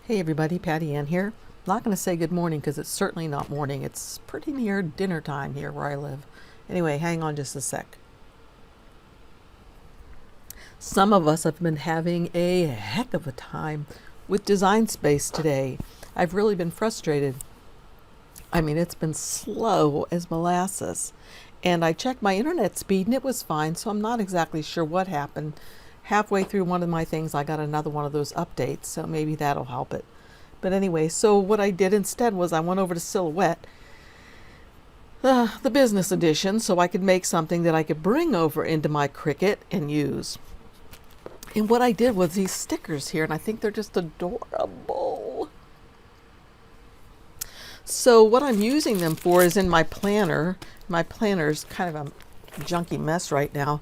Hey everybody, Patty Ann here. Not going to say good morning because it's certainly not morning. It's pretty near dinner time here where I live. Anyway, hang on just a sec. Some of us have been having a heck of a time with Design Space today. I've really been frustrated. I mean, it's been slow as molasses. And I checked my internet speed and it was fine, so I'm not exactly sure what happened. Halfway through one of my things, I got another one of those updates, so maybe that'll help it. But anyway, so what I did instead was I went over to Silhouette, the business edition, so I could make something that I could bring over into my Cricut and use. And what I did was these stickers here, and I think they're just adorable. So what I'm using them for is in my planner. My planner's kind of a junky mess right now,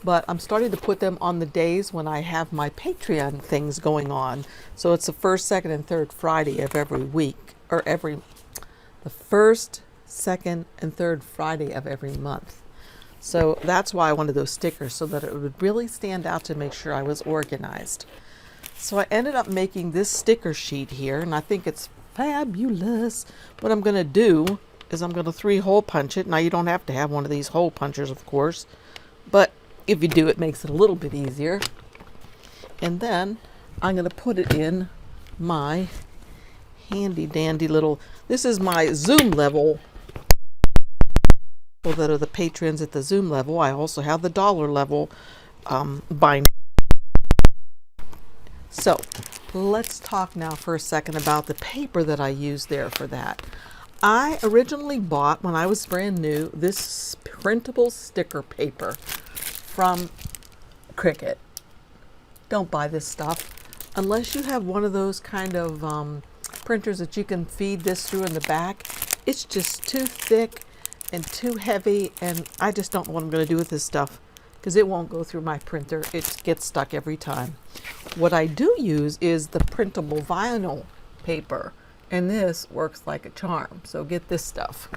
but I'm starting to put them on the days when I have my Patreon things going on. So it's the first, second, and third Friday of every week, or the first, second, and third Friday of every month. So that's why I wanted those stickers, so that it would really stand out to make sure I was organized. So I ended up making this sticker sheet here, and I think it's fabulous. What I'm going to do is I'm going to 3-hole punch it. Now you don't have to have one of these hole punchers, of course, but if you do, it makes it a little bit easier. And then I'm going to put it in my handy dandy little, this is my Zoom level. People that are the patrons at the Zoom level. I also have the dollar level binder. So let's talk now for a second about the paper that I used there for that. I originally bought, when I was brand new, this printable sticker paper from Cricut. Don't buy this stuff unless you have one of those kind of printers that you can feed this through in the back. It's just too thick and too heavy, and I just don't know what I'm going to do with this stuff because it won't go through my printer. It gets stuck every time. What I do use is the printable vinyl paper, and this works like a charm. So get this stuff.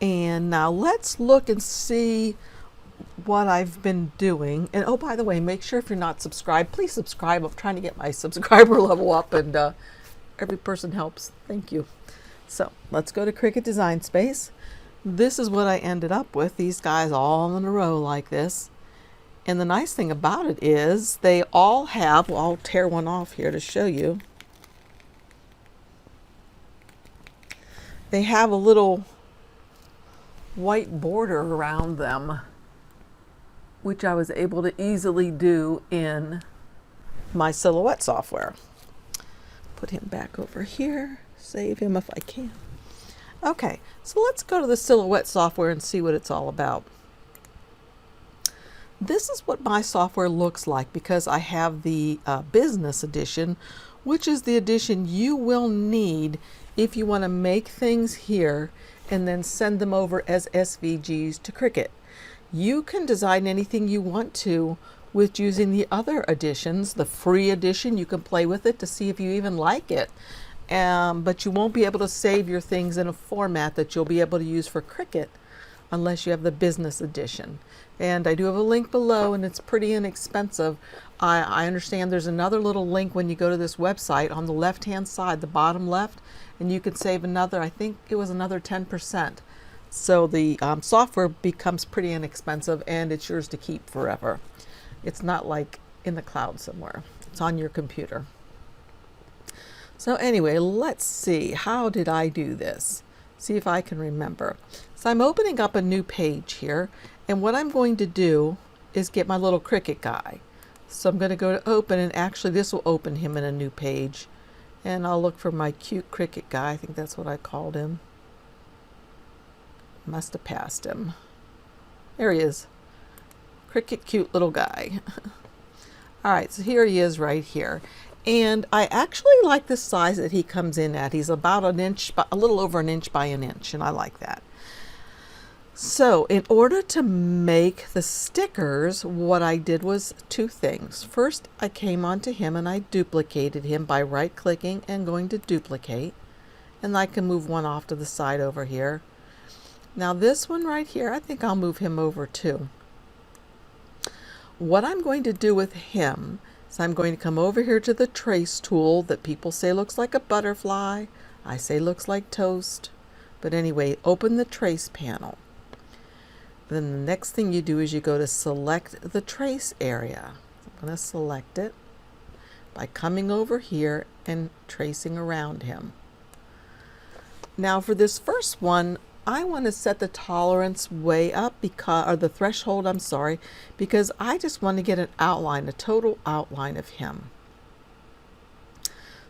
And now let's look and see what I've been doing. And oh, by the way, make sure if you're not subscribed, please subscribe. I'm trying to get my subscriber level up, and every person helps. Thank you. So let's go to Cricut Design Space. This is what I ended up with, these guys all in a row like this. And the nice thing about it is they all have, well, I'll tear one off here to show you. They have a little white border around them, which I was able to easily do in my Silhouette software. Put him back over here, save him if I can. Okay, so let's go to the Silhouette software and see what it's all about. This is what my software looks like because I have the business edition, which is the edition you will need if you want to make things here and then send them over as SVGs to Cricut. You can design anything you want to with using the other editions. The free edition, you can play with it to see if you even like it. But you won't be able to save your things in a format that you'll be able to use for Cricut unless you have the business edition. And I do have a link below, and it's pretty inexpensive. I understand there's another little link when you go to this website on the left hand side, the bottom left, and you can save another, I think it was another 10%. So the software becomes pretty inexpensive, and it's yours to keep forever. It's not like in the cloud somewhere. It's on your computer. So anyway, let's see, how did I do this? See if I can remember. So I'm opening up a new page here, and what I'm going to do is get my little Cricut guy. So I'm going to go to open, and actually this will open him in a new page. And I'll look for my cute Cricut guy. I think that's what I called him. Must have passed him. There he is. Cricut cute little guy. All right, so here he is right here. And I actually like the size that he comes in at. He's about an inch, a little over an inch by an inch, and I like that. So in order to make the stickers, what I did was 2 things. First, I came onto him and I duplicated him by right-clicking and going to duplicate. And I can move one off to the side over here. Now this one right here, I think I'll move him over too. What I'm going to do with him So I'm going to come over here to the trace tool that people say looks like a butterfly. I say looks like toast. But anyway, open the trace panel. Then the next thing you do is you go to select the trace area. So I'm going to select it by coming over here and tracing around him. Now for this first one, I want to set the tolerance way up or the threshold, I'm sorry, because I just want to get an outline, a total outline of him.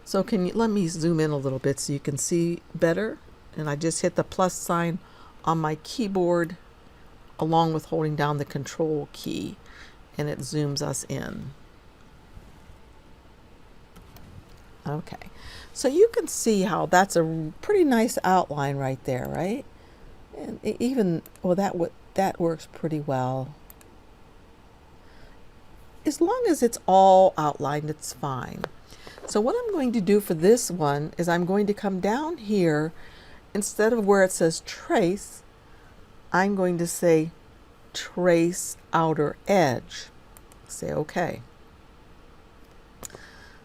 So let me zoom in a little bit so you can see better. And I just hit the plus sign on my keyboard along with holding down the control key, and it zooms us in. Okay, so you can see how that's a pretty nice outline right there, right? And even, well, that works pretty well. As long as it's all outlined, it's fine. So what I'm going to do for this one is I'm going to come down here, instead of where it says trace, I'm going to say trace outer edge. Say okay.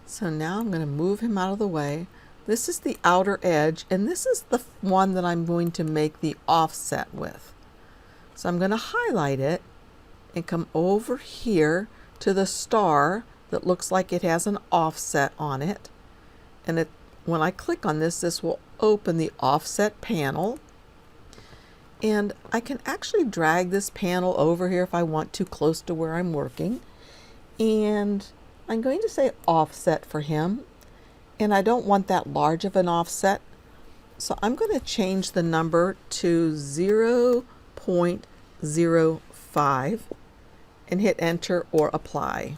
So now I'm going to move him out of the way. This is the outer edge, and this is the one that I'm going to make the offset with. So I'm going to highlight it and come over here to the star that looks like it has an offset on it. And when I click on this, this will open the offset panel. And I can actually drag this panel over here if I want to, close to where I'm working. And I'm going to say offset for him. And I don't want that large of an offset. So I'm going to change the number to 0.05 and hit enter or apply.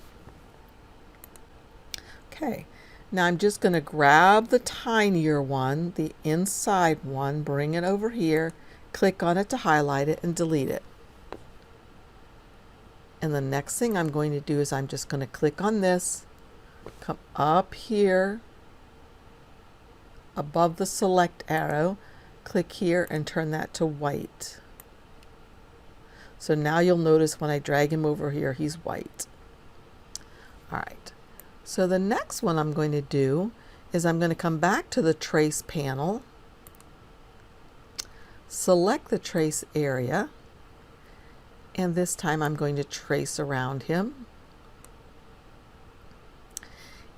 Okay, now I'm just going to grab the tinier one, the inside one, bring it over here, click on it to highlight it and delete it. And the next thing I'm going to do is I'm just going to click on this, come up here above the select arrow, click here and turn that to white. So now you'll notice when I drag him over here, he's white. All right. So the next one I'm going to do is I'm going to come back to the trace panel, select the trace area, and this time I'm going to trace around him.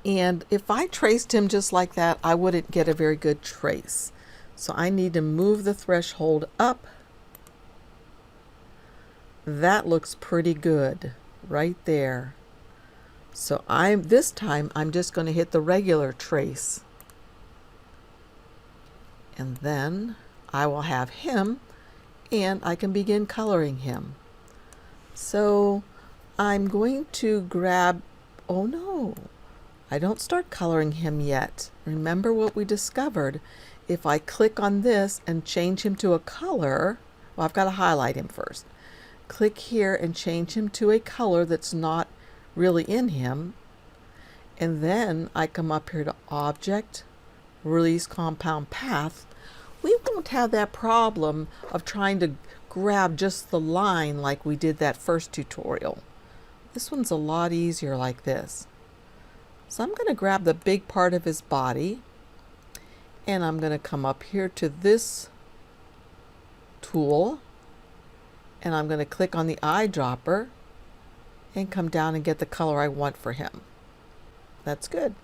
And if I traced him just like that, I wouldn't get a very good trace. So I need to move the threshold up. That looks pretty good right there. So this time I'm just going to hit the regular trace. And then I will have him and I can begin coloring him. So I'm going to grab, oh no, I don't start coloring him yet. Remember what we discovered. If I click on this and change him to a color, well, I've got to highlight him first. Click here and change him to a color that's not really in him. And then I come up here to Object, Release Compound Path. We won't have that problem of trying to grab just the line like we did that first tutorial. This one's a lot easier like this. So I'm going to grab the big part of his body and I'm going to come up here to this tool and I'm going to click on the eyedropper and come down and get the color I want for him. That's good.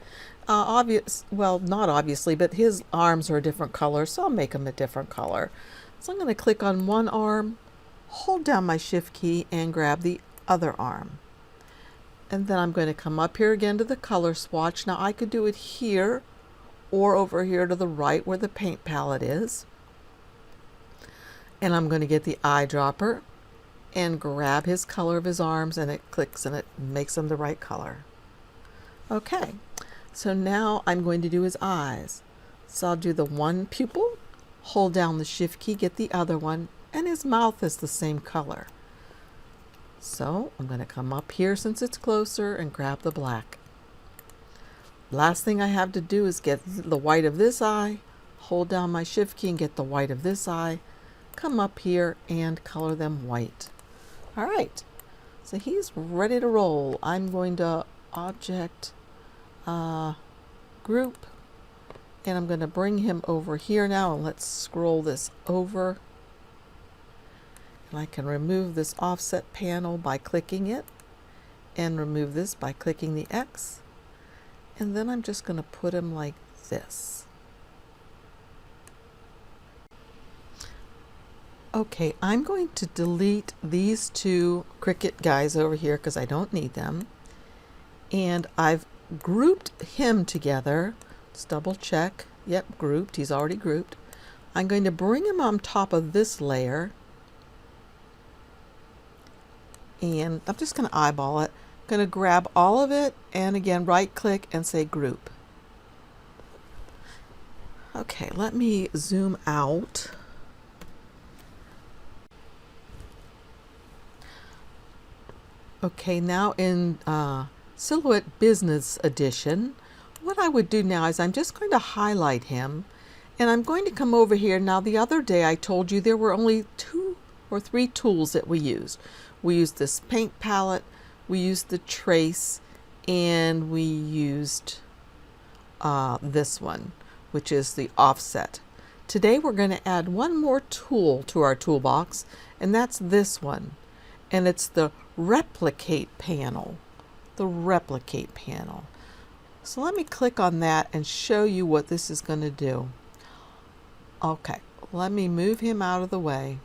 Well, not obviously, but his arms are a different color, so I'll make them a different color. So I'm going to click on one arm, hold down my shift key and grab the other arm. And then I'm going to come up here again to the color swatch. Now I could do it here or over here to the right where the paint palette is. And I'm going to get the eyedropper and grab his color of his arms and it clicks and it makes them the right color. Okay, so now I'm going to do his eyes. So I'll do the one pupil, hold down the shift key, get the other one, and his mouth is the same color. So I'm going to come up here since it's closer and grab the black. Last thing I have to do is get the white of this eye, hold down my shift key and get the white of this eye, come up here and color them white. All right, so he's ready to roll. I'm going to object, group, and I'm going to bring him over here now, and let's scroll this over. And I can remove this offset panel by clicking it, and remove this by clicking the X. And then I'm just going to put him like this. Okay, I'm going to delete these two Cricut guys over here because I don't need them. And I've grouped him together. Let's double check. Yep, grouped. He's already grouped. I'm going to bring him on top of this layer. And I'm just going to eyeball it. I'm going to grab all of it and again right click and say group. Okay, let me zoom out. Okay, now in Silhouette Business Edition, what I would do now is I'm just going to highlight him, and I'm going to come over here. Now the other day I told you there were only 2 or 3 tools that we used. We used this paint palette, we used the trace, and we used this one, which is the offset. Today we're going to add one more tool to our toolbox, and that's this one. And it's the replicate panel. The replicate panel. So let me click on that and show you what this is going to do. Okay, let me move him out of the way.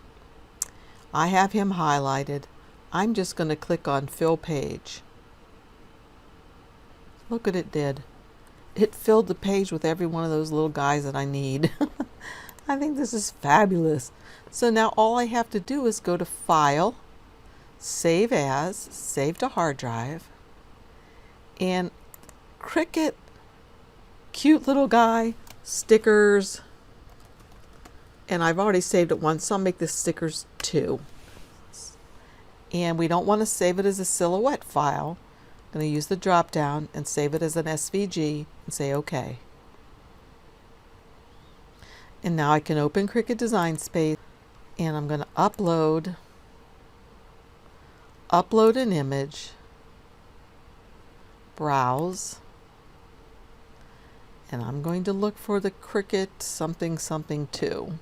I have him highlighted. I'm just going to click on fill page. Look what it did. It filled the page with every one of those little guys that I need. I think this is fabulous. So now all I have to do is go to File, Save As, Save to Hard Drive, and Cricut Cute Little Guy Stickers, and I've already saved it once, so I'll make this stickers 2. And we don't want to save it as a silhouette file. I'm going to use the drop down and save it as an SVG and say OK. And now I can open Cricut Design Space, and I'm going to upload an image, browse, and I'm going to look for the Cricut something something 2.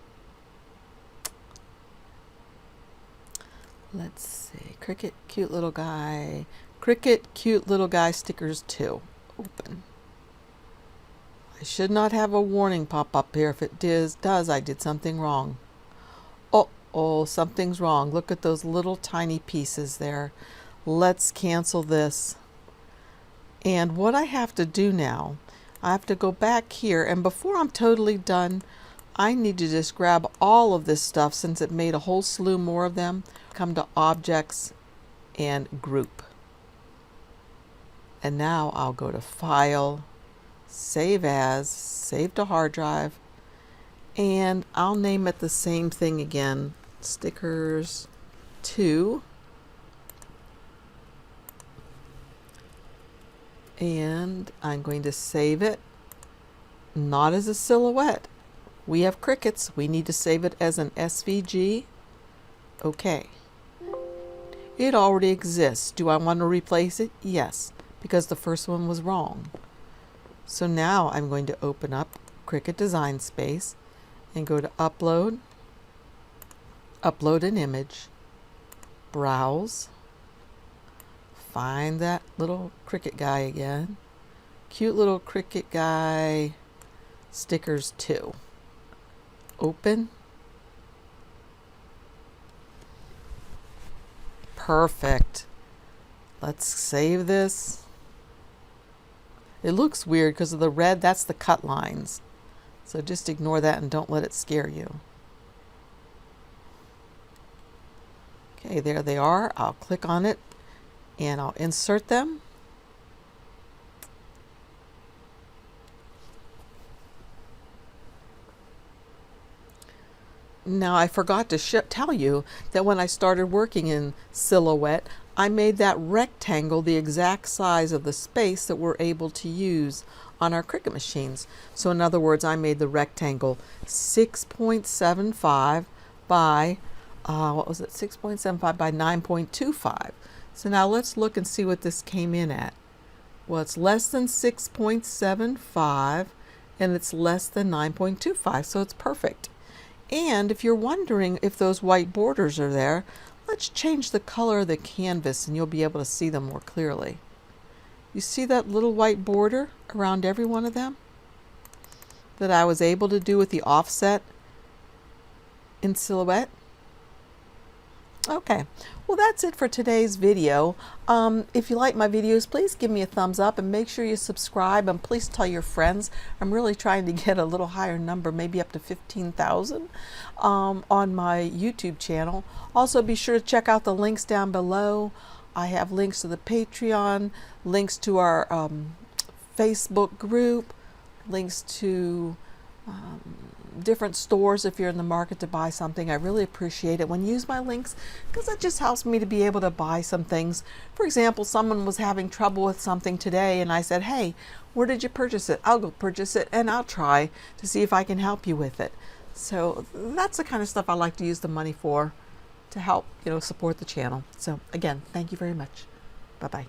Let's see, Cricut Cute Little Guy, Cricut Cute Little Guy Stickers 2. Open. I should not have a warning pop up here. If it does, I did something wrong. Oh, something's wrong. Look at those little tiny pieces there. Let's cancel this. And what I have to do now, I have to go back here, and before I'm totally done, I need to just grab all of this stuff since it made a whole slew more of them. Come to Objects and Group. And now I'll go to File, Save As, Save to Hard Drive, and I'll name it the same thing again, Stickers 2. And I'm going to save it, not as a silhouette. We have Cricuts. We need to save it as an SVG. Okay. It already exists. Do I want to replace it? Yes, because the first one was wrong. So now I'm going to open up Cricut Design Space and go to Upload, Upload an Image, Browse, find that little Cricut guy again, Cute Little Cricut Guy Stickers 2. Open. Perfect. Let's save this. It looks weird because of the red. That's the cut lines. So just ignore that and don't let it scare you. Okay, there they are. I'll click on it and I'll insert them. Now I forgot to tell you that when I started working in Silhouette, I made that rectangle the exact size of the space that we're able to use on our Cricut machines. So in other words, I made the rectangle 6.75 by, what was it, 6.75 by 9.25. So now let's look and see what this came in at. Well, it's less than 6.75 and it's less than 9.25, so it's perfect. And if you're wondering if those white borders are there, let's change the color of the canvas and you'll be able to see them more clearly. You see that little white border around every one of them that I was able to do with the offset in Silhouette? Okay, well that's it for today's video. If you like my videos, please give me a thumbs up and make sure you subscribe, and please tell your friends. I'm really trying to get a little higher number, maybe up to 15,000 on my YouTube channel. Also be sure to check out the links down below. I have links to the Patreon, links to our Facebook group, links to different stores if you're in the market to buy something. I really appreciate it when you use my links because it just helps me to be able to buy some things. For example, someone was having trouble with something today and I said, hey, where did you purchase it? I'll go purchase it and I'll try to see if I can help you with it. So that's the kind of stuff I like to use the money for, to help, support the channel. So again, thank you very much. Bye-bye.